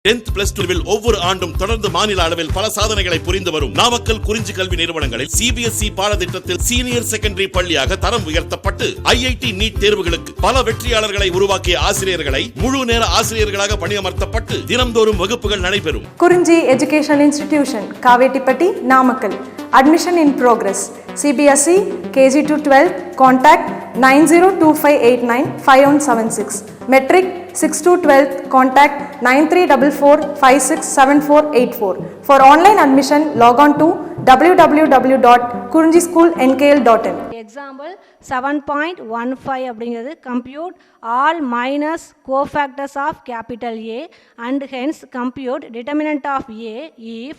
10th plus 2 will ஒவ்வொரு ஆண்டும் தொடர்ந்து மாநில அளவில் பல சாதனைகளை புரிந்து வரும் நாமக்கல் குறிஞ்சி கல்வி நிறுவனங்களில் சிபிஎஸ்இ பாடத்திட்டத்தில் சீனியர் செகண்டரி பள்ளியாக தரம் உயர்த்தப்பட்டு ஐஐடி நீட் தேர்வுகளுக்கு பல வெற்றியாளர்களை உருவாக்கிய ஆசிரியர்களை முழு நேர ஆசிரியர்களாக பணியமர்த்தப்பட்டு தினம்தோறும் வகுப்புகள் நடைபெறும். குறிஞ்சி educational institution, Kavettipatti, Namakkal. Admission in progress. CBSE KG to 12. Contact 9025895176. Metric 6 to 12. Contact 9344567484. For online admission, log on to www.kurinjischoolnkl.in. Example 7.15 அப்படிங்கிறது compute all minus cofactors of capital A and hence compute determinant of A if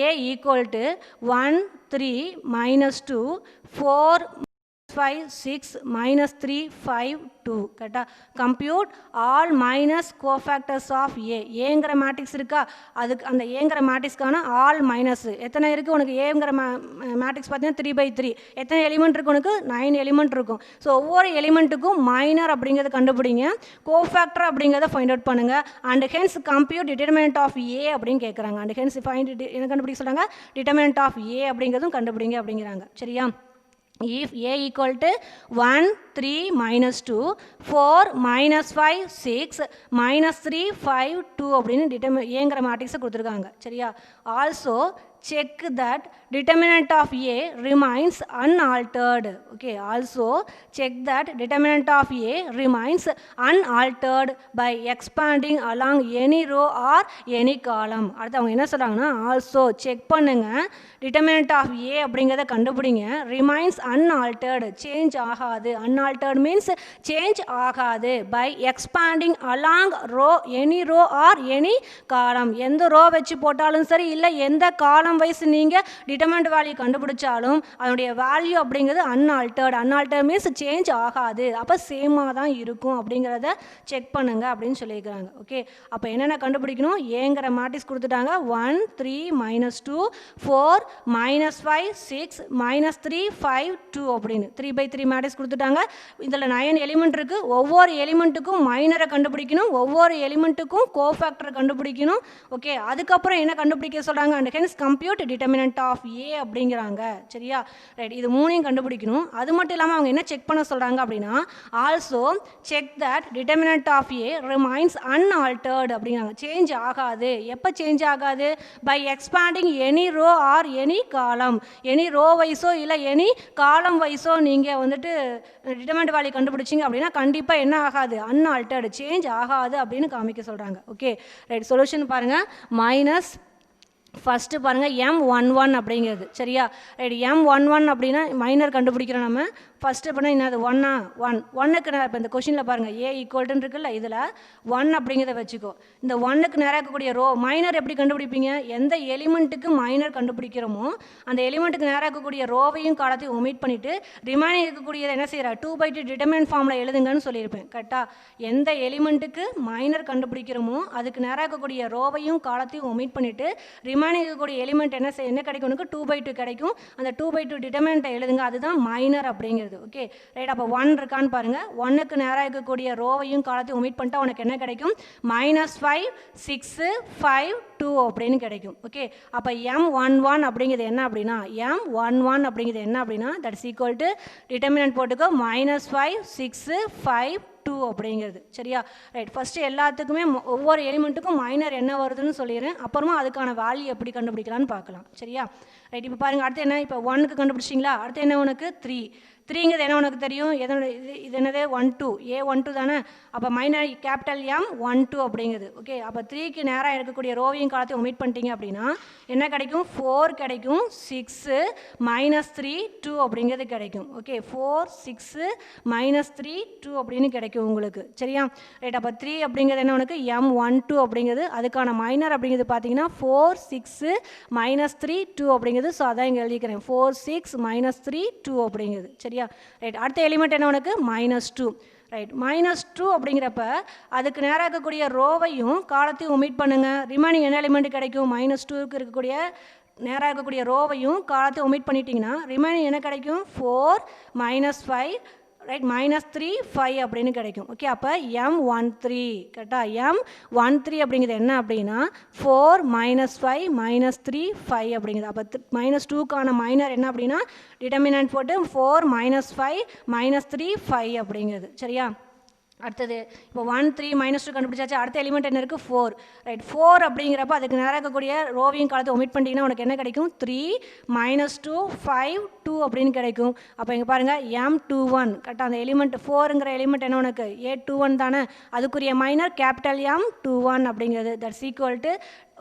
A equal to 1, 3, minus 2, 4, 5, 6, minus 3, 5, 2. கரெக்டா? Compute all minus cofactors of ஏங்கிற matrix இருக்கா, அதுக்கு அந்த ஏங்கிற மேட்ரிக்ஸ்க்கான all minus எத்தனை இருக்குது உனக்கு? ஏங்கிற மேட்ரிக்ஸ் பார்த்தீங்கன்னா 3/3. எத்தனை எலிமெண்ட் இருக்குது உனக்கு? 9 எலிமெண்ட் இருக்கும். ஸோ ஒவ்வொரு எலிமெண்ட்டுக்கும் மைனர் அப்படிங்கிறத கண்டுபிடிங்க, கோஃபேக்டர் அப்படிங்கிறத ஃபைண்ட் அவுட் பண்ணுங்கள். And hence compute determinant of A அப்படின்னு கேட்குறாங்க. அண்ட் ஹென்ஸ் ஃபைண்ட் என்ன கண்டுபிடிக்க சொல்கிறாங்க? டிட்டர்மினன்ட் ஆஃப் ஏ அப்படிங்கிறதும் கண்டுபிடிங்க அப்படிங்கிறாங்க. சரியா? If A equal to 1, 3, minus 2, 4, minus 5, 6, minus 3, 5, 2 அப்படின்னு ஏங்கிற மேட்ரிக்ஸை கொடுத்துருக்காங்க. சரியா? Also check that determinant of A remains unaltered. Okay, also check that determinant of A remains unaltered by expanding along any row or any column. அடுத்து அவங்க என்ன சொல்கிறாங்கன்னா, also check பண்ணுங்க, determinant of A அப்படிங்கிறத கண்டுபிடிங்க, remains unaltered, சேஞ்ச் ஆகாது. unaltered means change ஆகாது by expanding along row, any row or any column. எந்த ரோ வச்சு போட்டாலும் சரி, இல்லை எந்த காலம் வைஸ் நீங்கள் டிட்டர்மினன்ட் வேல்யூ கண்டுபிடிச்சாலும் அதனுடைய வேல்யூ அப்படிங்கிறது அன்ஆல்டர்ட் மீன்ஸ் சேஞ்ச் ஆகாது, அப்போ சேமாக தான் இருக்கும் அப்படிங்கிறத செக் பண்ணுங்க அப்படின்னு சொல்லியிருக்கிறாங்க. ஓகே, அப்போ என்னென்ன கண்டுபிடிக்கணும்? ஏங்கிற மேட்ரிக்ஸ் கொடுத்துட்டாங்க. 1, 3, minus 2, 4, minus 5, 6, minus 3, 5, 2 அப்படின்னு 3/3 மேட்ரிக்ஸ் கொடுத்துட்டாங்க. இதில் 9 எலிமெண்ட் இருக்குது. ஒவ்வொரு எலிமெண்ட்டுக்கும் மைனரை கண்டுபிடிக்கணும், ஒவ்வொரு எலிமெண்ட்டுக்கும் கோஃபேக்டரை கண்டுபிடிக்கணும். ஓகே, அதுக்கப்புறம் என்ன கண்டுபிடிக்க சொல்கிறாங்க? And hence compute determinant of A அப்படிங்கிறாங்க. சரியா? ரைட், இது மூணையும் கண்டுபிடிக்கணும். அது மட்டும் இல்லாமல் அவங்க என்ன செக் பண்ண சொல்கிறாங்க அப்படின்னா, also check that determinant of A remains unaltered அப்படிங்கிறாங்க. சேஞ்ச் ஆகாது. எப்போ சேஞ்ச் ஆகாது? By expanding any row or any column. Any row வைஸோ இல்லை எனி காலம் வைஸோ நீங்கள் வந்துட்டு டிட்டர்மினன்ட் வேல்யூ கண்டுபிடிச்சிங்க அப்படின்னா கண்டிப்பாக என்ன ஆகாது? அன்ஆல்டர்டு, சேஞ்ச் ஆகாது அப்படின்னு காமிக்க சொல்கிறாங்க. ஓகே, ரைட், சொல்யூஷன் பாருங்கள். மைனஸ் ஃபஸ்ட்டு பாருங்கள் M11 அப்படிங்கிறது. சரியா? ரைட், M11 அப்படின்னா மைனர் கண்டுபிடிக்கிறோம் நம்ம. ஃபஸ்ட்டு பண்ணால் என்னது? 1க்கு நேரம். இப்போ இந்த கொஷினில் பாருங்கள், ஏ ஈக்குவல்ட்டுன்னு இருக்குல்ல, இதில் 1 அப்படிங்கிறத வச்சுக்கோ. இந்த 1க்கு நேரம் இருக்கக்கூடிய ரோ மைனர் எப்படி கண்டுபிடிப்பீங்க? எந்த எலிமெண்ட்டுக்கு மைனர் கண்டுபிடிக்கிறோமோ அந்த எலிமெண்ட்டுக்கு நேரம் இருக்கக்கூடிய ரோவையும் காலத்தையும் ஒமிட் பண்ணிவிட்டு ரிமைனிங் இருக்கக்கூடியதை என்ன செய்கிறா? 2/2 டிட்டர்மினன்ட் ஃபார்மில் எழுதுங்கன்னு சொல்லியிருப்பேன். கரெக்டாக? எந்த எலிமெண்ட்டுக்கு மைனர் கண்டுபிடிக்கிறோமோ அதுக்கு நேரம் இருக்கக்கூடிய ரோவையும் காலத்தையும் ஒமிட் பண்ணிவிட்டு ரிமைனிங் இருக்கக்கூடிய எலிமெண்ட் என்ன கிடைக்கும்? உனக்கு 2/2 கிடைக்கும். அந்த 2/2 டிட்டர்மினன்ட்டை எழுதுங்க, அதுதான் மைனர் அப்படிங்கிறது. Okay, right. அப்போ 1 இருக்கான்னு பாருங்க. 1க்கு நேராக இருக்கக்கூடிய ரோவையும் காலத்தையும் ஒமிட் பண்ணிட்டா உனக்கு என்ன கிடைக்கும்? -5, 6, 5, 2 அப்படின்னு கிடைக்கும். ஓகே, அப்போ M11 அப்படிங்கிறது என்ன அப்படின்னா, M11 அப்படிங்கிறது என்ன அப்படின்னா, தட்ஸ் ஈக்குவல் டு டிட்டர்மினன்ட் போட்டுக்கோ, -5, 6, 5, 2 அப்படிங்கிறது. சரியா? ரைட், ஃபஸ்ட்டு எல்லாத்துக்குமே ஒவ்வொரு எலிமெண்ட்டுக்கும் மைனர் என்ன வருதுன்னு சொல்லிடுறேன், அப்புறமா அதுக்கான வேல்யூ எப்படி கண்டுபிடிக்கலான்னு பார்க்கலாம். சரியா? ரைட், இப்போ பாருங்கள், அடுத்து என்ன? இப்போ 1க்கு கண்டுபிடிச்சிங்களா? அடுத்து என்ன உனக்கு? 3ங்கிறது என்ன உனக்கு தெரியும்? எதனோட இது என்னது? 12, A12 தானே. அப்போ மைனர் கேபிட்டல் M12 அப்படிங்கிறது. ஓகே, அப்போ 3க்கு நேராக இருக்கக்கூடிய ரோவையும் காலத்தையும் ஒமிட் பண்ணிட்டீங்க அப்படின்னா என்ன கிடைக்கும்? 4 கிடைக்கும், 6, -3, 2 அப்படிங்கிறது கிடைக்கும். ஓகே, 4, 6, -3, 2 அப்படின்னு கிடைக்கும் உங்களுக்கு. சரியா? ரைட், அப்போ 3 அப்படிங்கிறது என்ன உனக்கு? M12 அப்படிங்கிறது. அதுக்கான மைனர் அப்படிங்கிறது பார்த்தீங்கன்னா 4, 6, -3, 2 அப்படிங்கிறது. ஸோ அதான் இங்கே எழுதிக்கிறேன், 4, 6, -3, 2 அப்படிங்கிறது. சரியா? ரைட், அடுத்த எலிமெண்ட் என்ன உனக்கு? -2. ரைட், -2 அப்படிங்கிறப்ப அதுக்கு நேராக இருக்கக்கூடிய ரோவையும் காலத்தையும் ஒமிட் பண்ணுங்கள். ரிமைனிங் என்ன எலிமெண்ட் கிடைக்கும்? -2க்கு இருக்கக்கூடிய நேராக இருக்கக்கூடிய ரோவையும் காலத்தையும் ஒமிட் பண்ணிட்டீங்கன்னா ரிமைனிங் என்ன கிடைக்கும்? 4, -5, ரைட் -3 5 அப்படின்னு கிடைக்கும். ஓகே, அப்போ M13 கரெக்டாக M13 அப்படிங்கிறது என்ன அப்படின்னா 4 -5 -3 5 அப்படிங்கிறது. அப்போ -2க்கான மைனர் என்ன அப்படின்னா டிட்டர்மினன்ட் போட்டு 4 -5 -3 5 அப்படிங்கிறது. சரியா, அடுத்தது இப்போ 1 3 -2 கண்டுபிடிச்சாச்சு. அடுத்த எலிமெண்ட் என்ன இருக்குது 4. ரைட், 4 அப்படிங்கிறப்ப அதுக்கு நேராக இருக்கக்கூடிய ரோவிங் காலத்தை ஒமிட் பண்ணிட்டீங்கன்னா உனக்கு என்ன கிடைக்கும் 3 -2 5 2 அப்படின்னு கிடைக்கும். அப்போ இங்கே பாருங்கள் M21 கரெக்டாக அந்த எலிமெண்ட் 4ங்கிற எலிமெண்ட் என்ன உனக்கு A21 தானே, அதுக்குரிய மைனர் கேபிட்டல் M21 அப்படிங்கிறது. தட்ஸ் ஈக்குவல் டு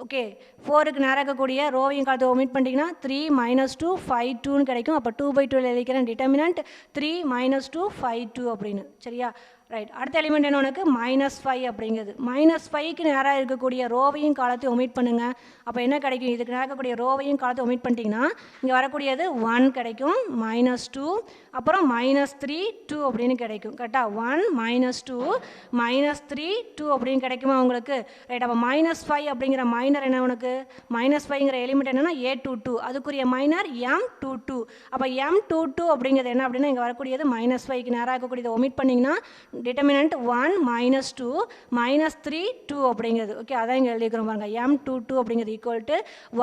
ஓகே 4க்கு நேராக இருக்கக்கூடிய ரோவிங் காலத்தை ஒமிட் பண்ணிட்டீங்கன்னா 3 -2 5 2ன்னு கிடைக்கும். அப்போ 2/2 எழுதிக்கிறேன் டிட்டர்மினன்ட் 3 -2 5 2 அப்படின்னு. சரியா, ரைட், அடுத்த எலிமெண்ட் என்ன உனக்கு -5 அப்படிங்கிறது. -5க்கு நேராக இருக்கக்கூடிய ரோவையும் காலத்தையும் ஒமிட் பண்ணுங்க. அப்போ என்ன கிடைக்கும், இதுக்கு நேராக இருக்கக்கூடிய ரோவையும் காலத்தை ஒமிட் பண்ணிட்டீங்கன்னா இங்கே வரக்கூடியது 1 கிடைக்கும், -2 அப்புறம் -3 2 அப்படின்னு கிடைக்கும். கரெக்டாக 1 -2 -3 2 அப்படின்னு கிடைக்குமா உங்களுக்கு. ரைட், அப்போ -5 அப்படிங்கிற மைனர் என்ன உனக்கு -5ங்கிற எலிமெண்ட் என்னன்னா A22, அதுக்குரிய மைனர் M22. அப்போ M22 அப்படிங்கிறது என்ன அப்படின்னா இங்கே வரக்கூடியது -5க்கு நேராக இருக்கக்கூடியதை ஒமிட் பண்ணிங்கன்னா டிட்டர்மினன்ட் 1 -2 -3 2 அப்படிங்கிறது. ஓகே, அதான் இங்கே எழுதிக்கிறோம் பாருங்க M22 அப்படிங்கிறது ஈக்குவல் டு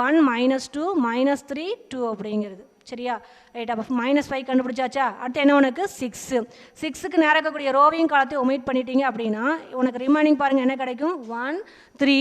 1 -2 -3 2 அப்படிங்கிறது. சரியா, ரைட், அப்போ -5 கண்டுபிடிச்சாச்சா. அடுத்து என்ன உனக்கு 6க்கு நேராக இருக்கக்கூடிய ரோவையும் காலத்தையும் ஒமிட் பண்ணிட்டீங்க அப்படின்னா உனக்கு ரிமைனிங் பாருங்கள் என்ன கிடைக்கும் 1 3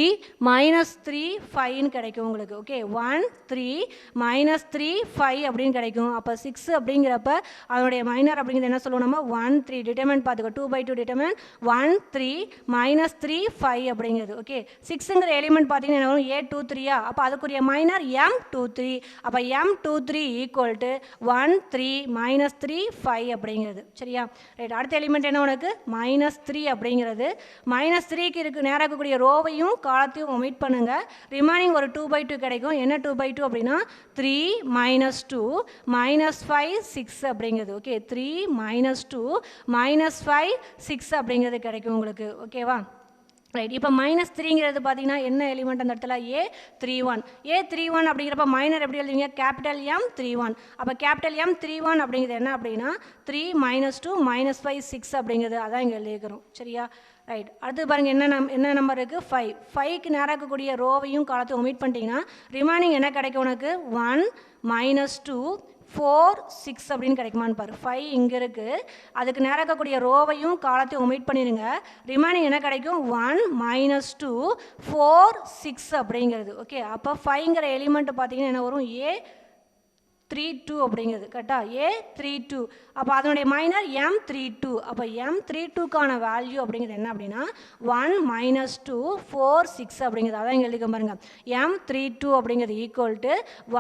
-3 5ன்னு கிடைக்கும் உங்களுக்கு. ஓகே, 1 3 -3 5 அப்படின்னு கிடைக்கும். அப்போ 6 அப்படிங்கிறப்ப அதனுடைய மைனர் அப்படிங்கிறது என்ன சொல்லுவோம் நம்ம 1 3 டிட்டர்மெண்ட் பார்த்துக்கோ 2/2 டிட்டர்மெண்ட் 1 3 -3 5 அப்படிங்கிறது. ஓகே, 6ங்கிற எலிமெண்ட் பார்த்தீங்கன்னா என்ன வரும் A23. அப்போ அதுக்குரிய மைனர் M23. அப்போ M23 ஈக்குவல் டு 1 3 -3 5 அப்படிங்கிறது. சரியா, ரைட், அடுத்த எலிமெண்ட் என்ன உனக்கு -3 அப்படிங்கிறது. -3க்கு இருக்கு நேராக இருக்கக்கூடிய ரோவையும் காலத்தையும் ஒமிட் பண்ணுங்க, ரிமைனிங் ஒரு 2/2 கிடைக்கும். என்ன 2/2 அப்படின்னா 3 -2 -5 6 அப்படிங்கிறது. ஓகே, 3 -2 -5 6 அப்படிங்கிறது கிடைக்கும் உங்களுக்கு. ஓகேவா, ரைட், இப்போ -3ங்கிறது பார்த்தீங்கன்னா என்ன எலிமெண்ட் அந்த இடத்துல A31 அப்படிங்கிறப்ப மைனர் எப்படி எழுதுவீங்க கேபிட்டல் M31. அப்போ கேபிட்டல் M31 அப்படிங்கிறது என்ன அப்படின்னா 3 -2 -5 6 அப்படிங்கிறது அதான் இங்கே எழுதிக்கிறோம். சரியா, ரைட், அடுத்து பாருங்கள் என்ன நம்பர் இருக்குது 5க்கு நேராக இருக்கக்கூடிய ரோவையும் காலத்தையும் ஒமிட் பண்ணிட்டீங்கன்னா ரிமைனிங் என்ன கிடைக்கும் உனக்கு 1 -2 4 6 அப்படின்னு கிடைக்குமான்னு பாரு. 5 இங்கே இருக்குது, அதுக்கு நேராக இருக்கக்கூடிய ரோவையும் காலத்தையும் ஒமிட் பண்ணிடுங்க, ரிமைனிங் என்ன கிடைக்கும் 1 -2 4 6 அப்படிங்கிறது. ஓகே, அப்போ 5ங்கிற எலிமெண்ட் பார்த்தீங்கன்னா என்ன வரும் A32 அப்படிங்கிறது. கரெக்டா, A32. அப்போ அதனுடைய மைனர் M32. அப்போ M32க்கான வேல்யூ அப்படிங்கிறது என்ன அப்படின்னா 1 -2 4 6 அப்படிங்கிறது. அதான் இங்கே எழுதிக்க பாருங்க M32 அப்படிங்கிறது ஈக்குவல் டு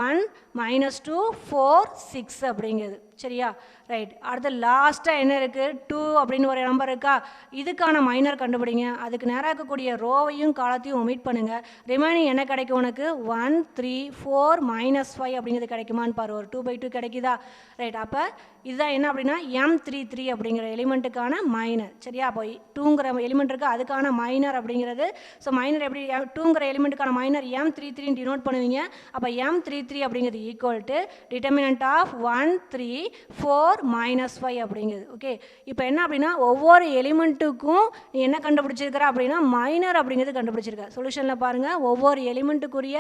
1 -2 4 6 அப்படிங்கிறது. சரியா, ரைட், அடுத்து லாஸ்ட்டாக என்ன இருக்குது 2 அப்படின்னு ஒரு நம்பர் இருக்கா, இதுக்கான மைனர் கண்டுபிடிங்க. அதுக்கு நேராக இருக்கக்கூடிய ரோவையும் காலத்தையும் ஒமிட் பண்ணுங்கள், ரிமைனிங் என்ன கிடைக்கும் உனக்கு 1 3 4 -5 அப்படிங்கிறது கிடைக்குமான்னு பாரு. ஒரு 2/2 கிடைக்குதா. ரைட், அப்போ இதுதான் என்ன அப்படின்னா M33 அப்படிங்கிற எலிமெண்ட்டுக்கான மைனர். சரியா, அப்போ 2ங்கிற எலிமெண்ட் இருக்குது அதுக்கான மைனர் அப்படிங்கிறது. ஸோ மைனர் எப்படி 2ங்கிற எலிமெண்ட்டுக்கான மைனர் M33 டினோட் பண்ணுவீங்க. அப்போ M33 அப்படிங்கிறது ஈக்குவல் டு டிட்டர்மினன்ட் ஆஃப் 1 3 4 -5 அப்படிங்கிறது. ஓகே, இப்போ என்ன அப்படின்னா ஒவ்வொரு எலிமெண்ட்டுக்கும் நீ என்ன கண்டுபிடிச்சிருக்கிற அப்படின்னா மைனர் அப்படிங்கிறது கண்டுபிடிச்சிருக்க. சொல்யூஷனில் பாருங்கள் ஒவ்வொரு எலிமெண்ட்டுக்குரிய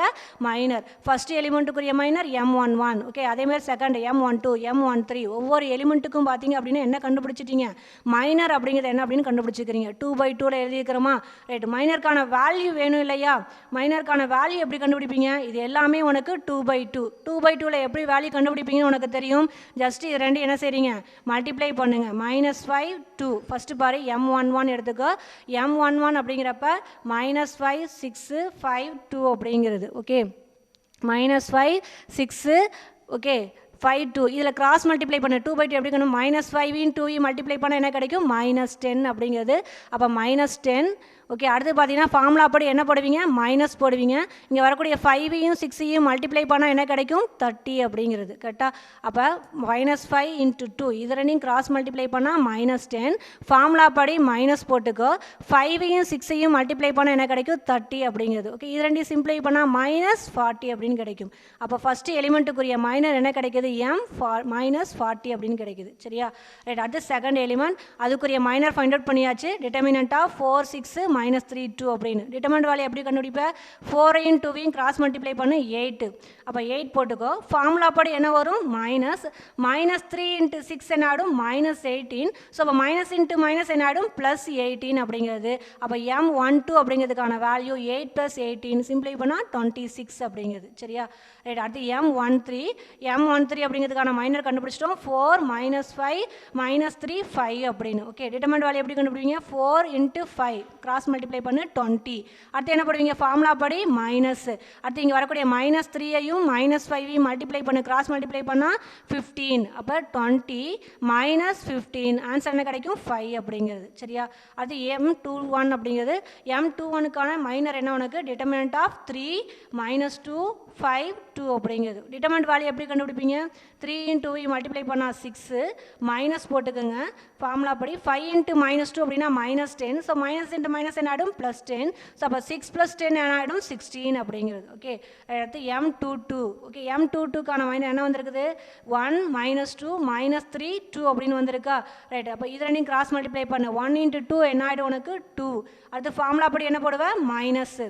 மைனர். ஃபர்ஸ்ட் எலிமெண்ட்டுக்குரிய மைனர் M11. ஓகே, அதேமாதிரி செகண்ட் M12 M13 ஒவ்வொரு எலிமெண்ட்டுக்கும் பார்த்தீங்க அப்படின்னா என்ன கண்டுபிடிச்சிட்டீங்க மைனர் அப்படிங்கிறது என்ன அப்படின்னு கண்டுபிடிச்சிக்கிறீங்க. 2/2 எழுதிக்கிறோமா. ரைட், மைனருக்கான வேல்யூ வேணும் இல்லையா. மைனருக்கான வேல்யூ எப்படி கண்டுபிடிப்பீங்க, இது எல்லாமே உனக்கு 2/2. 2/2 எப்படி வேல்யூ கண்டுபிடிப்பீங்கன்னு உனக்கு தெரியும். ஜஸ்ட் இது ரெண்டு என்ன செய்றீங்க மல்டிப்ளை பண்ணுங்க. -5 2 ஃபர்ஸ்ட் பாரு M11 எடுத்துக்கோ. M11 அப்படிங்கிறப்ப -5 6 5 2 அப்படிங்கிறது. ஓகே, -5 6 ஓகே 5 2 இதில் கிராஸ் மல்டிப்ளை பண்ண 2/2 எப்படி இருக்கணும் -5 2 மல்டிப்ளை பண்ண என்ன கிடைக்கும் -10 அப்படிங்கிறது. அப்போ -10 ஓகே, அடுத்து பார்த்தீங்கன்னா ஃபார்முலா படி என்ன போடுவீங்க, மைனஸ் போடுவீங்க. இங்கே வரக்கூடிய 5ஐயும் 6ஐயும் மல்டிப்ளை பண்ணால் என்ன கிடைக்கும், 30 அப்படிங்கிறது. கரெக்டாக? அப்போ -5 × 2 இது ரெண்டையும் கிராஸ் மல்டிப்ளை பண்ணால் -10. ஃபார்முலா படி மைனஸ் போட்டுக்கோ. 5ஐயும் 6ஐயும் மல்டிப்ளை பண்ணால் என்ன கிடைக்கும், 30 அப்படிங்கிறது. ஓகே, இது ரெண்டையும் சிம்ப்ளை பண்ணால் -40 அப்படின்னு கிடைக்கும். அப்போ ஃபஸ்ட்டு எலிமெண்ட்டுக்குரிய மைனர் என்ன கிடைக்குது, -40 அப்படின்னு கிடைக்குது. சரியா? ரைட். அடுத்து செகண்ட் எலிமெண்ட், அதுக்குரிய மைனர் ஃபைண்ட் அவுட் பண்ணியாச்சு. டிட்டர்மினன்ட் ஆஃப் 4 6 -3 2 அப்படின்னு. டிட்டர்மினன்ட் வேல்யூ எப்படி கண்டுபிடிப்பேன், 4ஐயும் 2ஐயும் கிராஸ் மல்டிப்ளை பண்ணு 8. அப்போ 8 போட்டுக்கோ. ஃபார்முலா படி என்ன வரும், -3 × 6 என்ன ஆடும், -18. ஸோ அப்போ மைனஸ் இன்ட்டு மைனஸ் என்ன ஆடும், +18 அப்படிங்கிறது. அப்போ M12 அப்படிங்கிறதுக்கான வேல்யூ 8 + 18 சிம்ப்ளை பண்ணால் 26 அப்படிங்கிறது. சரியா? ரைட். அடுத்து M13 அப்படிங்கிறதுக்கான மைனர் கண்டுபிடிச்சிட்டோம். 4 -5 -3 5 அப்படின்னு. ஓகே, டிட்டர்மினன்ட் வேல்யூ எப்படி கண்டுபிடிப்பீங்க, 4 × 5 கிராஸ் மல்டிப்ளை பண்ணு 20. அடுத்து என்ன பண்ணுவீங்க, ஃபார்முலா படி மைனஸ். அடுத்து இங்கே வரக்கூடிய -3ஐயும் -5ஐயும் மல்டிப்ளை பண்ணு, கிராஸ் மல்டிப்ளை பண்ணால் 15. அப்போ 20 -15 ஆன்சர் என்ன கிடைக்கும், 5 அப்படிங்கிறது. சரியா? அது M21 அப்படிங்கிறது. M21க்கான மைனர் என்ன உனக்கு, டிட்டர்மினன்ட் ஆஃப் 3 -2 5 2 அப்படிங்கிறது. டிட்டர்மினன்ட் வேல்யூ எப்படி கண்டுபிடிப்பீங்க, 3 × 2ஐயும் மல்டிப்ளை பண்ணால் 6 மைனஸ் போட்டுக்கோங்க. ஃபார்முலா படி 5 × -2 அப்படின்னா -10. ஸோ மைனஸ் இன்ட்டு மைனஸ் என்ன ஆகிடும், +10. ஸோ அப்போ 6 + 10 என்ன ஆகிடும், 16 அப்படிங்கிறது. ஓகே, அடுத்து M22. ஓகே, M22க்கான மைனர் என்ன வந்திருக்குது, 1 -2 -3 2 அப்படின்னு வந்திருக்கா. ரைட். அப்போ இது ரெண்டையும் கிராஸ் மல்டிப்ளை பண்ணு. 1 × 2 என்ன ஆகிடும் உனக்கு, 2. அடுத்து ஃபார்முலா படி என்ன போடுவேன், மைனஸ்.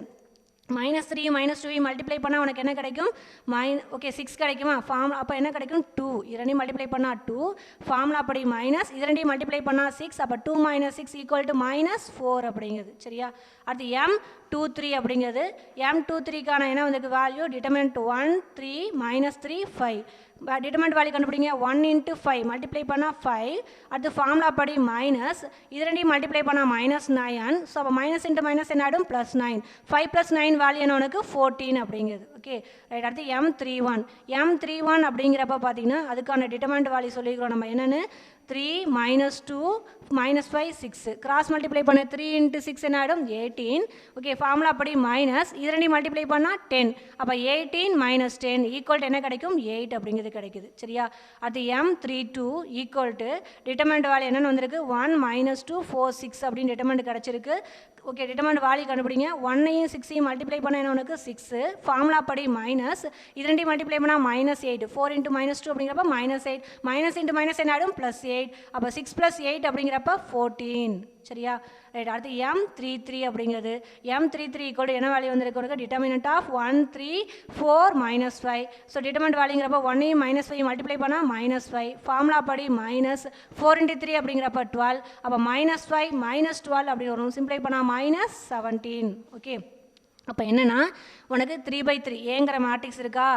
-3 -2 மல்டிப்ளை பண்ணால் உனக்கு என்ன கிடைக்கும், ஓகே 6 கிடைக்குமா. அப்போ என்ன கிடைக்கும், 2. இரண்டையும் மல்டிப்ளை பண்ணால் 2. ஃபார்முலா படி மைனஸ், இரண்டையும் மல்டிப்ளை பண்ணால் 6. அப்போ 2 - 6 = -4 அப்படிங்கிறது. சரியா? அடுத்து M23 அப்படிங்கிறது. M23க்கான என்ன வந்து வேல்யூ, டிட்டர்மினன்ட் 1 3 -3 5. டிட்டர்மினன்ட் வேல்யூ கண்டுபிடிங்க. 1 × 5 மல்டிப்ளை பண்ணால் 5. அடுத்து ஃபார்முலா படி மைனஸ், இது ரெண்டையும் மல்டிப்ளை பண்ணால் -9. ஸோ அப்போ மைனஸ் இன்ட்டு மைனஸ் என்ன ஆகிடும், +9. 5 + 9 வேல்யூ என்ன உனக்கு, 14 அப்படிங்கிறது. Okay, right. அடுத்து M31 அப்படிங்கிறப்ப பார்த்தீங்கன்னா அதுக்கான டிட்டர்மினன்ட் வேல்யூ சொல்லிக்கிறோம் நம்ம என்னென்னு, 3 -2 -5 6 கிராஸ் மல்டிப்ளை பண்ண 3 × 6 என்ன ஆகிடும், 18. ஓகே, ஃபார்முலா படி மைனஸ், இது ரெண்டையும் மல்டிப்ளை பண்ணால் 10. அப்போ 18 - 10 = என்ன கிடைக்கும், 8 அப்படிங்கிறது கிடைக்குது. சரியா? அது M32 டிட்டர்மினன்ட் வேல்யூ என்னென்னு வந்திருக்கு, 1 -2 4 6 அப்படின்னு டிட்டர்மினன்ட் கிடச்சிருக்கு. ஓகே, டிட்டர்மினன்ட் வேல்யூ கண்டுபிடிங்க. 1ஐயும் 6ஐயும் மல்டிப்ளை பண்ண என்ன உனக்கு, 6. ஃபார்முலா படி மைனஸ், இது ரெண்டையும் மல்டிப்ளை பண்ணால் -8. 4 × -2 அப்படிங்கிறப்ப -8. மைனஸ் இன்ட்டு மைனஸ் என்ன ஆகிடும், +8. அப்போ 6 + 8 அப்படிங்கிறப்ப 14. சரியா? ரைட். அடுத்து M33 அப்படிங்கிறது. M33 என்ன வேல்யூ வந்திருக்கு உனக்கு, டிட்டர்மினன்ட் ஆஃப் 1 3 4 -5. ஸோ டிட்டர்மினன்ட் வேல்யூங்கிறப்ப 1ஐயும் -5 மல்டிப்ளை பண்ணால் -5. ஃபார்முலா படி மைனஸ், 4 × 3 அப்படிங்கிறப்ப 12. அப்போ -5 -12 அப்படி வரும். சிம்ப்ளை பண்ணால் -17. ஓகே, அப்போ என்னென்னா உனக்கு 3/3 ஏங்கிற மேட்ரிக்ஸ் இருக்கா.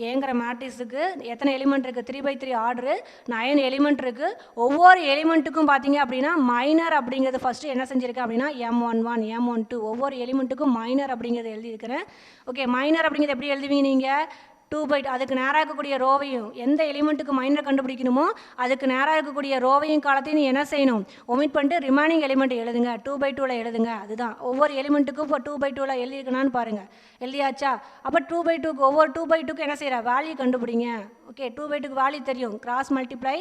ஏங்கிற மேட்ரிக்ஸுக்கு எத்தனை எலிமெண்ட் இருக்குது, 3/3 ஆர்டரு 9 எலிமெண்ட் இருக்குது. ஒவ்வொரு எலிமெண்ட்டுக்கும் பார்த்தீங்க அப்படின்னா மைனர் அப்படிங்கிறது ஃபஸ்ட்டு என்ன செஞ்சுருக்கேன் அப்படின்னா, M11 M12 ஒவ்வொரு எலிமெண்ட்டுக்கும் மைனர் அப்படிங்கிறது எழுதியிருக்கிறேன். ஓகே, மைனர் அப்படிங்கிறது எப்படி எழுதுவீங்க நீங்கள், 2/2 அதுக்கு நேராக இருக்கக்கூடிய ரோவையும், எந்த எலிமெண்ட்டுக்கு மைனர் கண்டுபிடிக்கணுமோ அதுக்கு நேராக இருக்கக்கூடிய ரோவையும் காலத்தையும் நீ என்ன செய்யணும், ஒமிட் பண்ணிட்டு ரிமைனிங் எலிமெண்ட் எழுதுங்க. 2/2 எழுதுங்க. அதுதான் ஒவ்வொரு எலிமெண்ட்டுக்கும் இப்போ 2/2 எழுதியிருக்கணும்னு பாருங்கள். எழுதியாச்சா? அப்போ 2/2க்கு ஒவ்வொரு 2/2க்கு என்ன செய்கிற, வேல்யூ கண்டுபிடிங்க. ஓகே, 2/2க்கு வேல்யூ தெரியும். கிராஸ் மல்டிப்ளை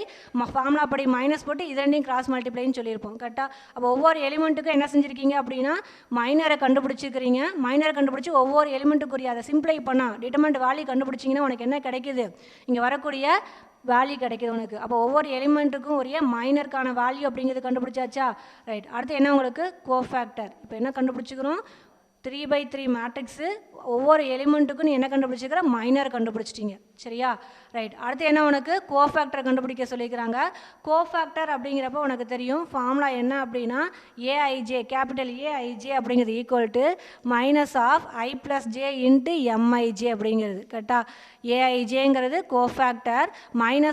ஃபார்முலா படி மைனஸ் போட்டு இது ரெண்டையும் கிராஸ் மல்டிப்ளைன்னு சொல்லியிருப்போம். கரெக்டாக? அப்போ ஒவ்வொரு எலிமெண்ட்டுக்கும் என்ன செஞ்சுருக்கீங்க அப்படின்னா, மைனரை கண்டுபிடிச்சிக்கிறீங்க. மைனரை கண்டுபிடிச்சி ஒவ்வொரு எலிமெண்ட்டுக்குரிய அதை சிம்ப்ளை பண்ணால் டிட்டர்மினன்ட் வேல்யூ கண்டுபிடிச்சிங்கன்னா உனக்கு என்ன கிடைக்குது, இங்கே வரக்கூடிய வேல்யூ கிடைக்குது உனக்கு. அப்போ ஒவ்வொரு எலிமெண்ட்டுக்கும் உரிய மைனருக்கான வேல்யூ அப்படிங்கிறது கண்டுபிடிச்சாச்சா. ரைட். அடுத்து என்ன உங்களுக்கு, கோஃபேக்டர். இப்போ என்ன கண்டுபிடிச்சிக்கிறோம், 3/3 மேட்ரிக்ஸு ஒவ்வொரு எலிமெண்ட்டுக்கும் நீ என்ன கண்டுபிடிச்சிக்கிற, மைனர் கண்டுபிடிச்சிட்டிங்க. சரியா? ரைட். அடுத்து என்ன உனக்கு, கோஃபேக்டரை கண்டுபிடிக்க சொல்லிக்கிறாங்க. கோஃபேக்டர் அப்படிங்கிறப்ப உனக்கு தெரியும் ஃபார்முலா என்ன அப்படின்னா, ஏஐஜே கேபிட்டல் ஏஐஜே அப்படிங்கிறது equal to -i + j × MIJ அப்படிங்கிறது. கரெக்டாக? ஏஐஜேங்கிறது கோஃபேக்டர், -1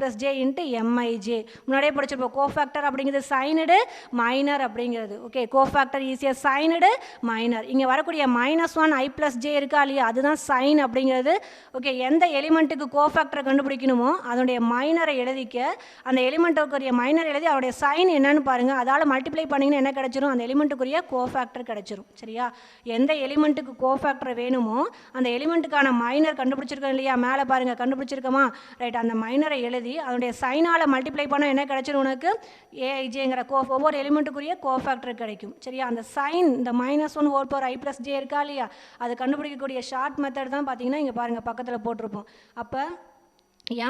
+ j × MIJ முன்னாடியே படிச்சிருப்போம். கோஃபேக்டர் அப்படிங்கிறது சைனடு, மைனர் அப்படிங்கிறது. ஓகே, கோஃபேக்டர் ஈஸியாக சைனடு மைனர். இங்கே இங்கே வரக்கூடிய -1 i + j இருக்கா இல்லையா, அதுதான் சைன் அப்படிங்கிறது. ஓகே, எந்த எலிமெண்ட்டுக்கு கோஃபேக்டரை கண்டுபிடிக்கணுமோ அதனுடைய மைனரை எழுதிக்க, அந்த எலிமெண்ட்டுக்குரிய மைனர் எழுதி அதோடைய சைன் என்னன்னு பாருங்கள். அதால் மல்டிப்ளை பண்ணிங்கன்னா என்ன கிடச்சிரும், அந்த எலிமெண்ட்டுக்குரிய கோஃபேக்டர் கிடச்சிரும். சரியா, எந்த எலிமெண்ட்டுக்கு கோஃபேக்டர் வேணுமோ அந்த எலிமெண்ட்டுக்கான மைனர் கண்டுபிடிச்சிருக்கோம் இல்லையா, மேலே பாருங்கள் கண்டுபிடிச்சிருக்கோமா, ரைட். அந்த மைனரை எழுதி அதனுடைய சைனால் மல்டிப்ளை பண்ணால் என்ன கிடச்சிரும், உனக்கு ஏஜேங்கிற ஒவ்வொரு எலிமெண்ட்டுக்குரிய கோஃபேக்டர் கிடைக்கும். சரியா, அந்த சைன் இந்த -1 ஹோல் பவர் i + j இருக்கா இல்லையா, அது கண்டுபிடிக்கக்கூடிய ஷார்ட் மெத்தட் தான் பார்த்தீங்கன்னா இங்கே பாருங்கள் பக்கத்தில் போட்டிருப்போம். அப்போ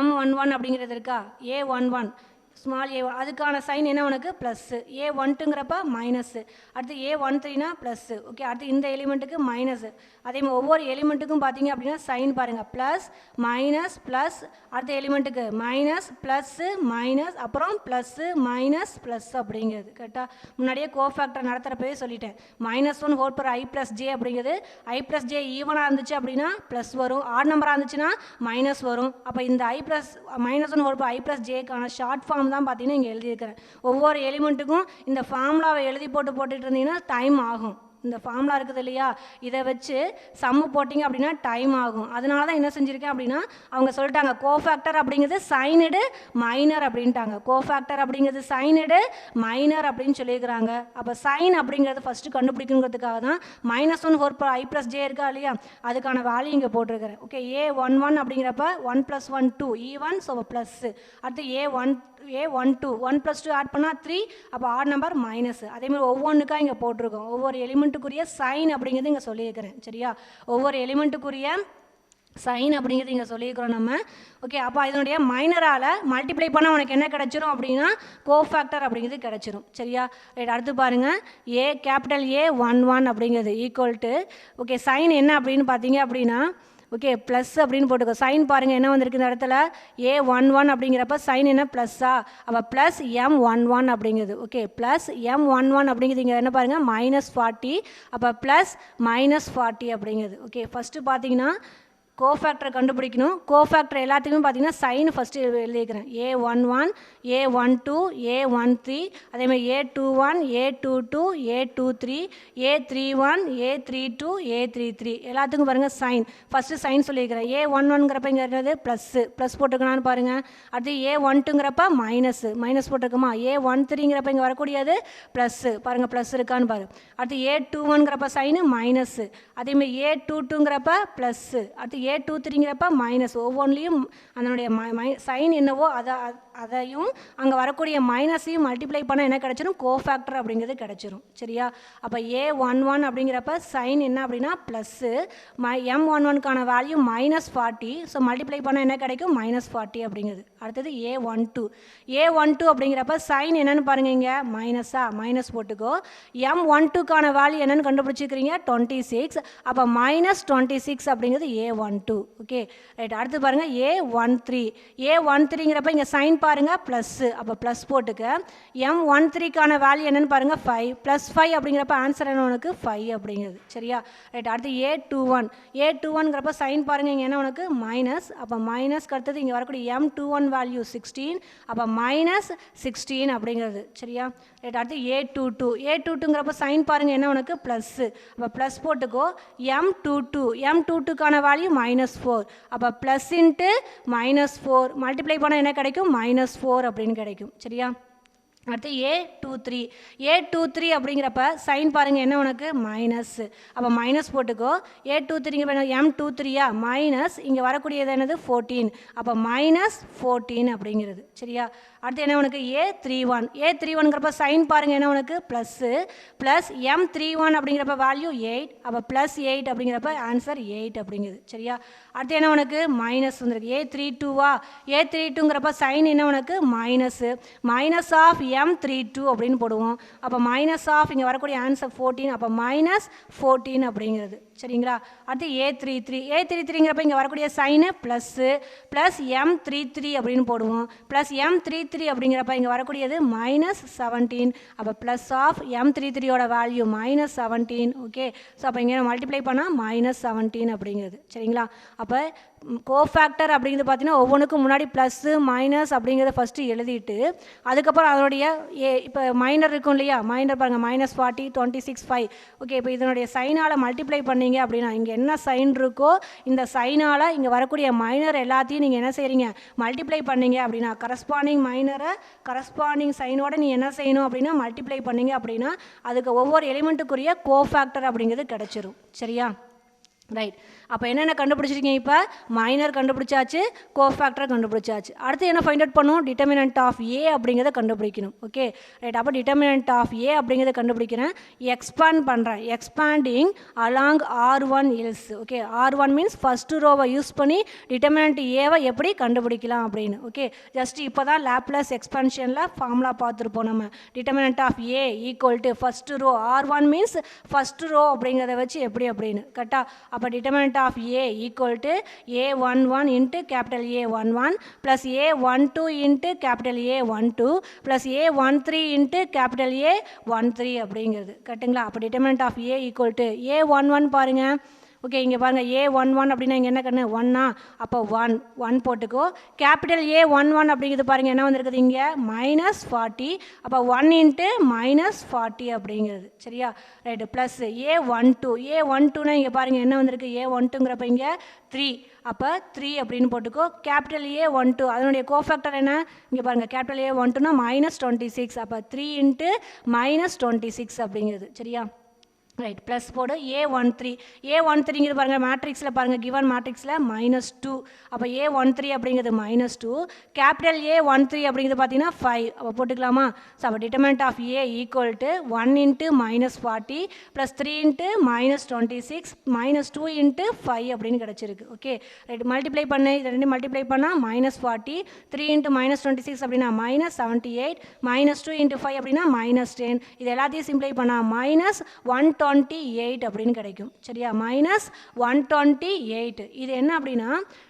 m11 அப்படிங்கிறது இருக்கா, a11 ஸ்மால் ஏ, அதுக்கான சைன் என்ன உனக்கு ப்ளஸ்ஸு, a12ங்கிறப்ப மைனஸு, அடுத்து a13னா ப்ளஸ்ஸு. ஓகே, அடுத்து இந்த எலிமெண்ட்டுக்கு மைனஸு. அதே மாதிரி ஒவ்வொரு எலிமெண்ட்டுக்கும் பார்த்தீங்க அப்படின்னா சைன் பாருங்கள், ப்ளஸ் மைனஸ் ப்ளஸ், அடுத்த எலிமெண்ட்டுக்கு மைனஸ் ப்ளஸ்ஸு மைனஸ், அப்புறம் ப்ளஸ்ஸு மைனஸ் ப்ளஸ் அப்படிங்கிறது. கரெக்டாக முன்னாடியே கோஃபேக்டர் நடத்துகிறப்பவே சொல்லிட்டேன். -1 ஹோல் பவர் i + j அப்படிங்கிறது i + j ஈவனாக இருந்துச்சு அப்படின்னா ப்ளஸ் வரும், ஆட் நம்பராக இருந்துச்சுன்னா மைனஸ் வரும். அப்போ இந்த -1 ஹோல் பவர் i + jக்கான ஷார்ட் ஃபார்ம் தான் பார்த்தீங்கன்னா இங்கே எழுதியிருக்கிறேன். ஒவ்வொரு எலிமெண்ட்டுக்கும் இந்த ஃபார்முலாவை எழுதி போட்டுட்டு இருந்தீங்கன்னா டைம் ஆகும். இந்த ஃபார்முலா இருக்குது இல்லையா, இதை வச்சு சம்மு போட்டிங்க அப்படின்னா டைம் ஆகும். அதனால தான் என்ன செஞ்சுருக்கேன் அப்படின்னா அவங்க சொல்லிட்டாங்க கோஃபேக்டர் அப்படிங்கிறது சைனடு மைனர் அப்படின்ட்டாங்க. கோஃபேக்டர் அப்படிங்கிறது சைனடு மைனர் அப்படின்னு சொல்லியிருக்கிறாங்க. அப்போ சைன் அப்படிங்கிறது ஃபஸ்ட்டு கண்டுபிடிக்கணுங்கிறதுக்காக தான் -1 ஹோல் பவர் i + j இருக்கா இல்லையா, அதுக்கான வேல்யூ இங்கே போட்டிருக்கிறேன். ஓகே, a11 அப்படிங்கிறப்ப 1 + 1 2 ஈவன், ஸோ ப்ளஸ்ஸு. அடுத்து a12 1 + 2 ஆட் பண்ணால் 3, அப்போ ஆட் நம்பர் மைனஸ். அதேமாதிரி ஒவ்வொன்றுக்கா இங்கே போட்டிருக்கோம். ஒவ்வொரு எலிமெண்ட்டுக்குரிய சைன் அப்படிங்கிறது இங்கே சொல்லியிருக்கிறேன். சரியா, ஒவ்வொரு எலிமெண்ட்டுக்குரிய சைன் அப்படிங்கிறது இங்கே சொல்லியிருக்கிறோம் நம்ம. ஓகே, அப்போ இதனுடைய மைனரால் மல்டிப்ளை பண்ணால் உனக்கு என்ன கிடச்சிரும் அப்படின்னா கோஃபேக்டர் அப்படிங்கிறது கிடச்சிரும். சரியா, ரைட். அடுத்து பாருங்கள், A11 அப்படிங்கிறது ஈக்குவல் டு, ஓகே, சைன் என்ன அப்படின்னு பார்த்தீங்க அப்படின்னா, ஓகே, ப்ளஸ் அப்படின்னு போட்டுக்கோ. சைன் பாருங்கள் என்ன வந்திருக்கு இந்த இடத்துல, a11 அப்படிங்கிறப்ப சைன் என்ன ப்ளஸ்ஸா, அப்போ ப்ளஸ் m11 அப்படிங்கிறது. ஓகே, ப்ளஸ் m11 அப்படிங்கிறது இங்கே என்ன பாருங்கள் -40, அப்போ ப்ளஸ் -40 அப்படிங்கிறது. ஓகே, ஃபஸ்ட்டு பார்த்தீங்கன்னா கோஃபேக்டரை கண்டுபிடிக்கணும். கோஃபேக்டர் எல்லாத்துக்குமே பார்த்தீங்கன்னா சைன் ஃபஸ்ட்டு எழுதிக்கிறேன். a11 a12 a13, அதேமாதிரி a21 a22 a23 a31 a32 a33 எல்லாத்துக்கும் பாருங்கள் சைன் ஃபஸ்ட்டு சைன் சொல்லியிருக்கிறேன். a11ங்கிறப்ப இங்கே இருக்கிறது ப்ளஸ் போட்டுக்கலான்னு பாருங்கள். அடுத்து a12ங்கிறப்ப மைனஸ் போட்டிருக்குமா, a13ங்கிறப்ப இங்கே வரக்கூடியது ப்ளஸ்ஸு பாருங்கள், ப்ளஸ் இருக்கான்னு பாரு. அடுத்து a21ங்கிறப்ப சைனு மைனஸ்ஸு, அதேமாதிரி a22ங்கிறப்ப ப்ளஸ்ஸு, அடுத்து a23ங்கிறப்ப மைனஸ். ஒவ்வொன்றிலையும் அதனுடைய சைன் என்னவோ அதையும் அங்கே வரக்கூடிய மைனஸையும் மல்டிப்ளை பண்ண என்ன கிடச்சிரும், கோஃபேக்டர் அப்படிங்கிறது கிடச்சிரும். சரியா, அப்போ a11 அப்படிங்கிறப்ப சைன் என்ன அப்படின்னா ப்ளஸ்ஸு, m11க்கான வேல்யூ -40, ஸோ மல்டிப்ளை பண்ண என்ன கிடைக்கும் -40 அப்படிங்கிறது. அடுத்தது a12 அப்படிங்கிறப்ப சைன் என்னன்னு பாருங்கள், இங்கே மைனஸ் போட்டுக்கோ. m12க்கான வேல்யூ என்னன்னு கண்டுபிடிச்சிக்கிறீங்க 26, அப்போ -26 அப்படிங்கிறது a12. Okay, right. அடுத்து பாருங்கள் a13ங்கிறப்ப இங்கே சைன் பாருங்கள் ப்ளஸ்ஸு, அப்போ ப்ளஸ் போட்டுக்க. m13க்கான வேல்யூ என்னன்னு பாருங்கள் 5, +5 அப்படிங்கிறப்ப ஆன்சர் என்ன உனக்கு 5 அப்படிங்கிறது. சரியா, ரைட். அடுத்து a21ங்கிறப்ப சைன் பாருங்கள் இங்கே என்ன உனக்கு மைனஸ், அப்போ மைனஸ்க்கு அடுத்தது இங்கே வரக்கூடிய m21 வேல்யூ 16, அப்போ -16 அப்படிங்கிறது. சரியா, ரைட். அடுத்து a22ங்கிறப்ப சைன் பாருங்கள் என்ன உனக்கு ப்ளஸ்ஸு, அப்போ ப்ளஸ் போட்டுக்கோ. m22க்கான வேல்யூ -4, அப்போ ப்ளஸ் இன்ட்டு -4 மல்டிப்ளை பண்ணால் என்ன கிடைக்கும் -4 அப்படின்னு கிடைக்கும். சரியா, அடுத்து a23 அப்படிங்கிறப்ப சைன் பாருங்கள் என்ன உனக்கு மைனஸ், அப்போ மைனஸ் போட்டுக்கோ. a23 m23 மைனஸ், இங்கே வரக்கூடியது என்னது 14, அப்போ -14 அப்படிங்கிறது. சரியா, அடுத்து என்ன உனக்கு a31ங்கிறப்ப சைன் பாருங்கள் என்ன உனக்கு ப்ளஸ்ஸு, ப்ளஸ் m31 அப்படிங்கிறப்ப வேல்யூ 8, அப்போ +8 அப்படிங்கிறப்ப ஆன்சர் 8 அப்படிங்கிறது. சரியா, அடுத்து என்ன உனக்கு மைனஸ் வந்துருக்கு. a32ங்கிறப்ப சைன் என்ன உனக்கு மைனஸ் ஆஃப் m32 அப்படின்னு போடுவோம். அப்போ மைனஸ் ஆஃப் இங்கே வரக்கூடிய ஆன்சர் 14, அப்போ -14 அப்படிங்கிறது. சரிங்களா, அடுத்து a33ங்கிறப்ப இங்கே வரக்கூடிய சைனு ப்ளஸ்ஸு, ப்ளஸ் m33 அப்படின்னு போடுவோம். ப்ளஸ் m33 அப்படிங்கிறப்ப இங்கே வரக்கூடியது -17, அப்போ ப்ளஸ் ஆஃப் m33யோட வேல்யூ -17. ஓகே, ஸோ அப்போ இங்கே மல்டிப்ளை பண்ணால் -17 அப்படிங்கிறது. சரிங்களா, அப்போ கோஃபேக்டர் அப்படிங்கிறது பார்த்தீங்கன்னா ஒவ்வொன்றுக்கும் முன்னாடி ப்ளஸ்ஸு மைனஸ் அப்படிங்கிறத ஃபஸ்ட்டு எழுதிட்டு அதுக்கப்புறம் அதனுடைய இதனுடைய இப்போ மைனர் இருக்கும் இல்லையா, மைனர் பாருங்கள் -40 26 5. ஓகே, இப்போ இதனுடைய சைனால் மல்டிப்ளை பண்ணீங்க அப்படின்னா இங்கே என்ன சைன் இருக்கோ இந்த சைனால் இங்கே வரக்கூடிய மைனர் எல்லாத்தையும் நீங்கள் என்ன செய்கிறீங்க, மல்டிப்ளை பண்ணீங்க அப்படின்னா கரஸ்பாண்டிங் மைனரை கரஸ்பாண்டிங் சைனோட நீ என்ன செய்யணும் அப்படின்னா மல்டிப்ளை பண்ணீங்க அப்படின்னா அதுக்கு ஒவ்வொரு எலிமெண்ட்டுக்குரிய கோஃபேக்டர் அப்படிங்கிறது கிடச்சிரும். சரியா, ரைட். அப்போ என்னென்ன கண்டுபிடிச்சிருக்கீங்க, இப்போ மைனர் கண்டுபிடிச்சாச்சு, கோஃபேக்டர் கண்டுபிடிச்சாச்சு. அடுத்து என்ன ஃபைண்ட் அவுட் பண்ணும், டிட்டர்மினன்ட் ஆஃப் ஏ அப்படிங்கிறத கண்டுபிடிக்கணும். Okay right. அப்போ டிட்டர்மினன்ட் ஆஃப் ஏ அப்படிங்கிறத கண்டுபிடிக்கிறேன், எக்ஸ்பேண்ட் பண்ணுறேன், எக்ஸ்பேண்டிங் அலாங் R1 இல்ஸ். ஓகே, R1 மீன்ஸ் ஃபஸ்ட்டு ரோவை யூஸ் பண்ணி டிட்டர்மினன்ட் ஏவை எப்படி கண்டுபிடிக்கலாம் அப்படின்னு. ஓகே, ஜஸ்ட் இப்போ தான் லேப்லஸ் எக்ஸ்பென்ஷனில் ஃபார்முலா பார்த்துருப்போம் நம்ம. Determinant of A equal to first row, R1 means first row அப்படிங்கிறத வச்சு எப்படி அப்படின்னு கரெக்டாக. அப்போ determinant of A equal to A11 into capital A11 plus A12 into capital A12 plus A13 into capital A13 அப்படிங்கிறது கரெக்டுங்களா. அப்போ determinant of A equal to A11 பாருங்கள். ஓகே, இங்கே பாருங்கள் A11 அப்படின்னா இங்கே என்ன கண்ணு 1, அப்போ 1 போட்டுக்கோ. கேபிட்டல் A11 அப்படிங்கிறது பாருங்கள் என்ன வந்திருக்குது இங்கே -40, அப்போ 1 இன்ட்டு -40 அப்படிங்கிறது. சரியா, ரைட்டு. ப்ளஸ் A12னா இங்கே பாருங்கள் என்ன வந்திருக்கு A12ங்கிறப்ப இங்கே 3, அப்போ 3 அப்படின்னு போட்டுக்கோ. கேபிட்டல் A12 அதனுடைய கோஃபேக்டர் என்ன இங்கே பாருங்கள், கேபிட்டல் A12னா -26, அப்போ 3 இன்ட்டு -26 அப்படிங்கிறது. சரியா, ரைட். ப்ளஸ் போடு A13 பாருங்கள் மேட்ரிக்ஸில் பாருங்கள், கிவன் மேட்ரிக்ஸில் -2, அப்போ A13 அப்படிங்கிறது -2, கேபிட்டல் A13 அப்படிங்கிறது பார்த்தீங்கன்னா 5, அப்போ போட்டுக்கலாமா. ஸோ அப்போ determinant of A equal to 1 into -40 plus 3 into -26 -2 into 5 அப்படின்னு கிடச்சிருக்கு. Okay right. மல்டிப்ளை பண்ணு, இது ரெண்டு மல்டிப்ளை பண்ணால் -40, 3 இன்ட்டு -26 அப்படின்னா -78, -2 இன்ட்டு 5 அப்படின்னா -10. இது எல்லாத்தையும் சிம்ப்ளை பண்ணால் -128 அப்படின்னு கிடைக்கும். சரியா, -128. இது என்ன அப்படின்னா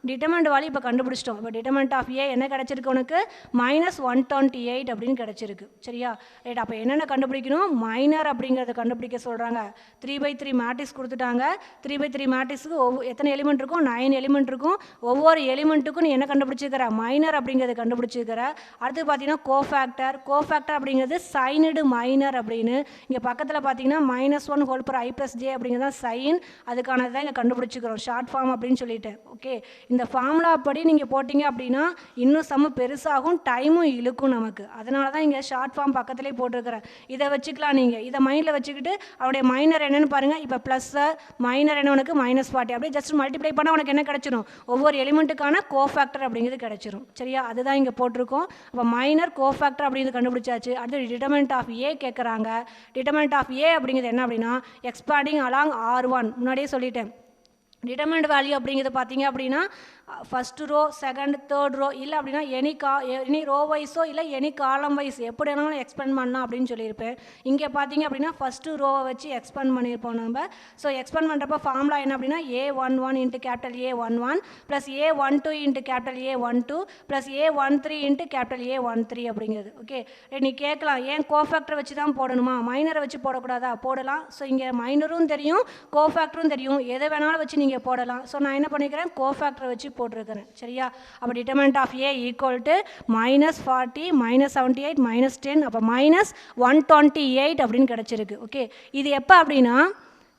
டிட்டர்மினன்ட் வேல்யூ இப்போ கண்டுபிடிச்சிட்டோம். இப்போ டிட்டர்மினன்ட் ஆஃப் ஏ என்ன கிடச்சிருக்கு உனக்கு -128 அப்படின்னு கிடச்சிருக்கு. சரியா, ரைட். அப்போ என்னென்ன கண்டுபிடிக்கணும், மைனர் அப்படிங்கிறத கண்டுபிடிக்க சொல்கிறாங்க. 3/3 மேட்ரிக்ஸ் கொடுத்துட்டாங்க. 3/3 மேட்ரிக்ஸுக்கு எத்தனை எலிமெண்ட் இருக்கும், 9 எலிமெண்ட் இருக்கும். ஒவ்வொரு எலிமெண்ட்டுக்கும் நீ என்ன கண்டுபிடிச்சிருக்கிற, மைனர் அப்படிங்கிறத கண்டுபிடிச்சிருக்கிற. அடுத்து பார்த்தீங்கன்னா கோஃபேக்டர் அப்படிங்கிறது சைனடு மைனர் அப்படின்னு. இங்கே பக்கத்தில் பார்த்தீங்கன்னா -1 ஹோல் பவர் I + J அப்படிங்கிறது தான் சைன், அதுக்கானது தான் இங்கே கண்டுபிடிச்சிக்கிறோம் ஷார்ட் ஃபார்ம் அப்படின்னு சொல்லிட்டேன். ஓகே, இந்த ஃபார்முலா படி நீங்கள் போட்டிங்க அப்படின்னா இன்னும் சம்ம பெருசாகும், டைமும் இழுக்கும் நமக்கு. அதனால தான் இங்கே ஷார்ட் ஃபார்ம் பக்கத்துலேயே போட்டிருக்கிறேன். இதை வச்சுக்கலாம், நீங்கள் இதை மைண்டில் வச்சுக்கிட்டு அவருடைய மைனர் என்னென்னு பாருங்கள். இப்போ ப்ளஸ் மைனர் என்ன உனக்கு -40, அப்படியே ஜஸ்ட் மல்டிப்ளை பண்ணால் உனக்கு என்ன கிடச்சிரும், ஒவ்வொரு எலிமெண்ட்டுக்கான கோஃபேக்டர் அப்படிங்கிறது கிடச்சிரும். சரியா, அதுதான் இங்கே போட்டிருக்கோம். அப்போ மைனர் கோஃபேக்டர் அப்படிங்கிறது கண்டுபிடிச்சாச்சு. அடுத்து டிட்டர்மினன்ட் ஆஃப் ஏ கேட்குறாங்க. டிட்டர்மினன்ட் ஆஃப் ஏ அப்படிங்கிறது என்ன அப்படின்னா எக்ஸ்பேண்டிங் அலாங் R1. முன்னாடியே சொல்லிட்டேன், டிட்டர்மினன்ட் வேல்யூ அப்படிங்கிறது பார்த்தீங்க அப்படின்னா first row, second, third row, இல்லை அப்படின்னா எனி ரோ வைஸோ இல்லை எனி காலம் வைஸ் எப்படி வேணாலும் எக்ஸ்பெண்ட் பண்ணலாம் அப்படின்னு சொல்லியிருப்பேன். இங்கே பார்த்தீங்க அப்படின்னா ஃபஸ்ட்டு ரோவை வச்சு எக்ஸ்பெண்ட் பண்ணியிருப்போம் நம்ம. ஸோ எக்ஸ்பெண்ட் பண்ணுறப்ப ஃபார்முலா என்ன அப்படின்னா A11 into capital A11 plus A12 into capital A12 plus A13 into capital A13 அப்படிங்கிறது. ஓகே, நீ கேட்கலாம் ஏன் கோஃபேக்டரை வச்சு தான் போடணுமா, மைனரை வச்சு போடக்கூடாதா? போடலாம். ஸோ இங்கே மைனரும் தெரியும் கோஃபேக்டரும் தெரியும், எதை வேணாலும் வச்சு நீங்கள் போடலாம். ஸோ நான் என்ன பண்ணிக்கிறேன், கோஃபேக்டரை வச்சு போட்டிருக்கிறேன். சரியா, அப்போ determinant of A equal to -40 -78 -10, அப்போ -128 அப்படின்னு கிடச்சிருக்கு. ஓகே, இது எப்போ அப்படின்னா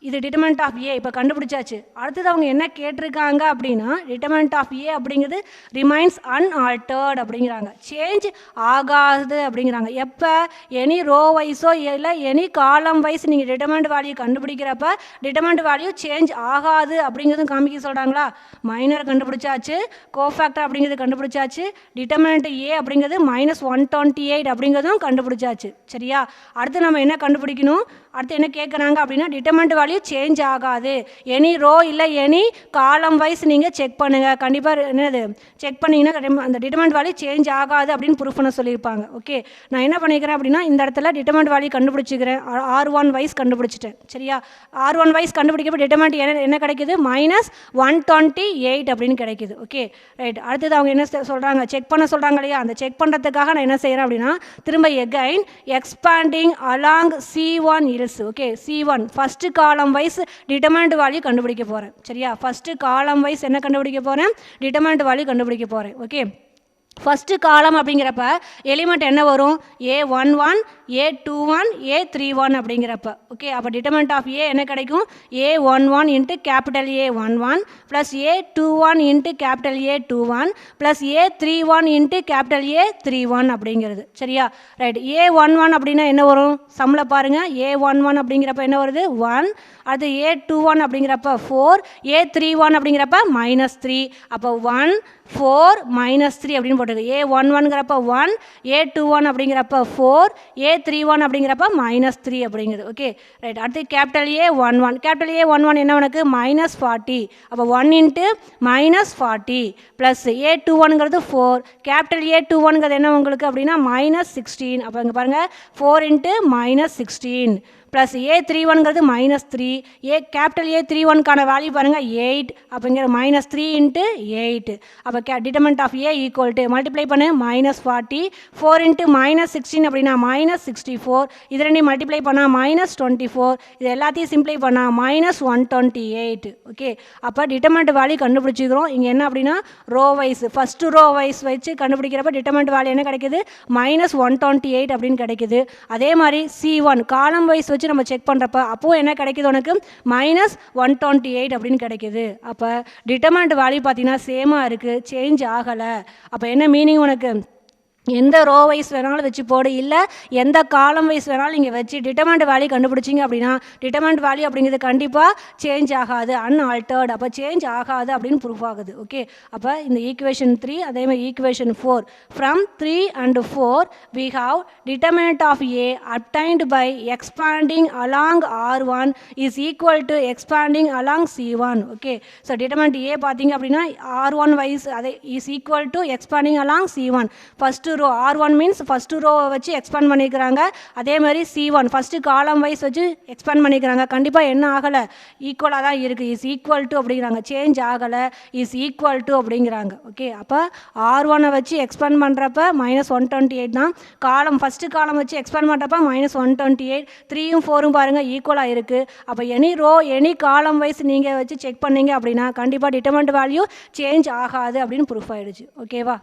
இது டிட்டர்மினன்ட் ஆஃப் ஏ இப்போ கண்டுபிடிச்சாச்சு. அடுத்தது அவங்க என்ன கேட்டிருக்காங்க அப்படின்னா டிட்டர்மினன்ட் ஆஃப் ஏ அப்படிங்கிறது ரிமைன்ஸ் அன்ஆல்டர்ட் அப்படிங்கிறாங்க, சேஞ்ச் ஆகாது அப்படிங்கிறாங்க. எப்போ எனி ரோ வைஸோ இல்லை எனி காலம் வைஸ் நீங்கள் டிட்டர்மினன்ட் வேல்யூ கண்டுபிடிக்கிறப்ப டிட்டர்மினன்ட் வேல்யூ சேஞ்ச் ஆகாது அப்படிங்கிறதும் காமிக்க சொல்கிறாங்களா. மைனர் கண்டுபிடிச்சாச்சு, கோஃபேக்டர் அப்படிங்கிறது கண்டுபிடிச்சாச்சு, டிட்டர்மினன்ட் ஏ அப்படிங்கிறது -128 அப்படிங்கிறதும் கண்டுபிடிச்சாச்சு. சரியா, அடுத்து நம்ம என்ன கண்டுபிடிக்கணும், அடுத்து என்ன கேட்குறாங்க அப்படின்னா டிட்டர்மினன்ட் வேல்யூ சேஞ்ச் ஆகாது, எனி ரோ இல்லை எனி காலம் வைஸ் நீங்கள் செக் பண்ணுங்கள். கண்டிப்பாக என்னது செக் பண்ணிங்கன்னா அந்த டிட்டர்மினன்ட் வேல்யூ சேஞ்ச் ஆகாது அப்படின்னு ப்ரூஃப் பண்ண சொல்லியிருப்பாங்க. ஓகே, நான் என்ன பண்ணிக்கிறேன் அப்படின்னா இந்த இடத்துல டிட்டர்மினன்ட் வேல்யூ கண்டுபிடிச்சிக்கிறேன், R1 வைஸ் கண்டுபிடிச்சிட்டேன். சரியா, R1 வைஸ் கண்டுபிடிக்கப்போ டிட்டர்மினன்ட் என்ன கிடைக்குது, -128 அப்படின்னு கிடைக்குது. Okay right. அடுத்தது அவங்க என்ன சொல்கிறாங்க, செக் பண்ண சொல்கிறாங்க இல்லையா, அந்த செக் பண்ணுறதுக்காக நான் என்ன செய்கிறேன் அப்படின்னா திரும்ப எகைன் எக்ஸ்பேண்டிங் அலாங் C1 இல்ஸ். Okay, C1 first column wise determinant value கண்டுபிடிக்க போகிறேன். சரியா, ஃபஸ்ட்டு காலம் வைஸ் என்ன கண்டுபிடிக்க போகிறேன், டிட்டர்மினன்ட் வேல்யூ கண்டுபிடிக்க போகிறேன். ஓகே, ஃபஸ்ட்டு காலம் அப்படிங்கிறப்ப எலிமெண்ட் என்ன வரும்? A11, A21, A31 அப்படிங்கிறப்ப. ஓகே, அப்போ டிட்டர்மினன்ட் ஆஃப் ஏ என்ன கிடைக்கும்? A11 into capital A11 plus A21 into capital A21 plus A31 into capital A31 அப்படிங்கிறது. சரியா? ரைட். A11 அப்படின்னா என்ன வரும்? சம்மில் பாருங்கள். A11 அப்படிங்கிறப்ப என்ன வருது? 1. அது A21 அப்படிங்கிறப்ப 4, A31 அப்படிங்கிறப்ப -3. அப்போ 1, 4, -3 அப்படின்னு போட்டுருக்கு. A11ங்கிறப்ப 1, A21 அப்படிங்கிறப்ப 4, A31 அப்படிங்கிறப்ப -3 அப்படிங்கிறது. Okay, right. அடுத்து கேபிட்டல் A11. கேபிட்டல் A11 என்ன உனக்கு? -40. அப்போ 1 இன்ட்டு -40 ப்ளஸ் A21ங்கிறது 4. கேபிட்டல் A21ங்கிறது என்ன உங்களுக்கு அப்படின்னா -16. அப்போ இங்கே பாருங்கள், 4 இன்ட்டு -16 ப்ளஸ் A31ங்கிறது -3. கேபிட்டல் A31க்கான வேல்யூ பாருங்கள் 8. அப்போ இங்கே -3 இன்ட்டு 8. அப்போ determinant of A equal to multiply பண்ணு -40, 4 இன்ட்டு -16 அப்படின்னா -64. இது ரெண்டையும் மல்டிப்ளை பண்ணால் -24. இது எல்லாத்தையும் சிம்ப்ளை பண்ணால் -128. ஓகே, அப்போ டிட்டர்மினன்ட் வேல்யூ கண்டுபிடிச்சிக்கிறோம். இங்கே என்ன அப்படின்னா row wise, first row wise வச்சு கண்டுபிடிக்கிறப்ப டிட்டர்மினன்ட் வேல்யூ என்ன கிடைக்குது? -128 அப்படின்னு கிடைக்குது. அதே மாதிரி C1 காலம் வைஸ் வச்சு நம்ம செக் பண்ணுறப்ப அப்போது என்ன கிடைக்குது உனக்கு? -128 அப்படின்னு கிடைக்குது. அப்போ டிட்டர்மினன்ட் வேல்யூ பார்த்தீங்கன்னா சேமாக இருக்குது, சேஞ்ச் ஆகலை. அப்போ என்ன மீனிங் உனக்கு? எந்த ரோ வைஸ் வேணாலும் வச்சு போடு, இல்லை எந்த காலம் வைஸ் வேணாலும் நீங்கள் வச்சு டிட்டர்மினன்ட் வேல்யூ கண்டுபிடிச்சிங்க அப்படின்னா டிட்டர்மினன்ட் வேல்யூ அப்படிங்கிறது கண்டிப்பாக சேஞ்ச் ஆகாது, அன்ஆல்டர்டு. அப்போ சேஞ்ச் ஆகாது அப்படின்னு ப்ரூஃப் ஆகுது. ஓகே, அப்போ இந்த ஈக்குவேஷன் 3 அதே மாதிரி equation 4 from 3 and 4 we have determinant of A obtained by expanding along R1 is equal to expanding along C1. Okay, so determinant A பார்த்தீங்க அப்படின்னா R1 வைஸ் அதே is equal to expanding along C1. First row R1 means first ரோவை வச்சு expand பண்ணிக்கிறாங்க. அதே மாதிரி C1 first column wise வச்சு expand பண்ணிக்கிறாங்க. கண்டிப்பாக என்ன ஆகலை? ஈக்குவலாக தான் இருக்குது. இஸ் ஈக்குவல் டு அப்படிங்கிறாங்க, சேஞ்ச் ஆகலை, இஸ் ஈக்குவல் டு அப்படிங்கிறாங்க. ஓகே, அப்போ R1 வச்சு எக்ஸ்பேண்ட் பண்ணுறப்ப -128 தான். காலம் ஃபஸ்ட்டு காலம் வச்சு எக்ஸ்பேண்ட் பண்ணுறப்ப -128. 3யும் 4ம் பாருங்கள் ஈக்குவலாக இருக்குது. அப்போ any row any column wise நீங்கள் வச்சு செக் பண்ணீங்க அப்படின்னா கண்டிப்பாக டிட்டர்மினன்ட் வேல்யூ சேஞ்ச் ஆகாது அப்படின்னு ப்ரூஃப் ஆகிடுச்சு. ஓகேவா?